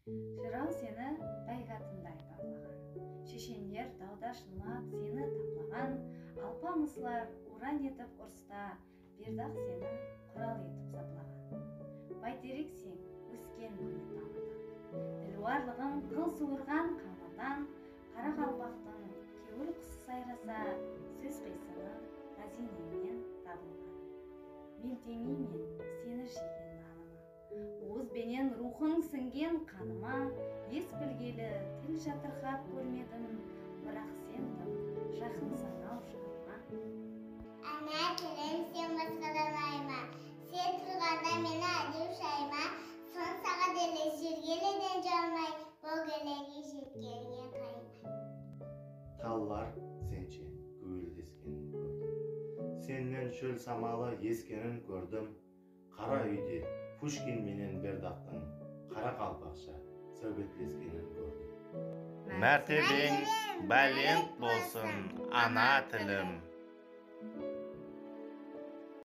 Жырау сені байғатындай баулаған. Шешендер тауда шынлап сені таплаған. Алпамыслар уран етіп ұрыста, бердақ сені құрал етіп саплаған. Бәйтерек сен өскен күні тамырдан. Ділуарлығың қыл суырған қамырдан. Қара қалпақтың кеуіл құсы сайраса, сөз қисыны хазинеңнен табылған. Мен теңеймен сені жеген наныма, уыз бенен рухың сіңген қаныма. Ес білгелі тіл жатырқап көрмедім, бірақ сен тым жақын санау жаныма. Ана тілім сен басқадан айма, сен тұрғанда мені әдеу шайма. Сон сағат елі жүргеледен жалмай, бөгелеге жеткенге қайма. Таллар сенчен көңілдескенін көрдім. Сеннен шөл самалы ескенін көрдім. Қара үйде Пушкин менен Бердақтың қара қалпақша сәубетлескенін көрдім. Мәртебең бәлент болсын ана тілім.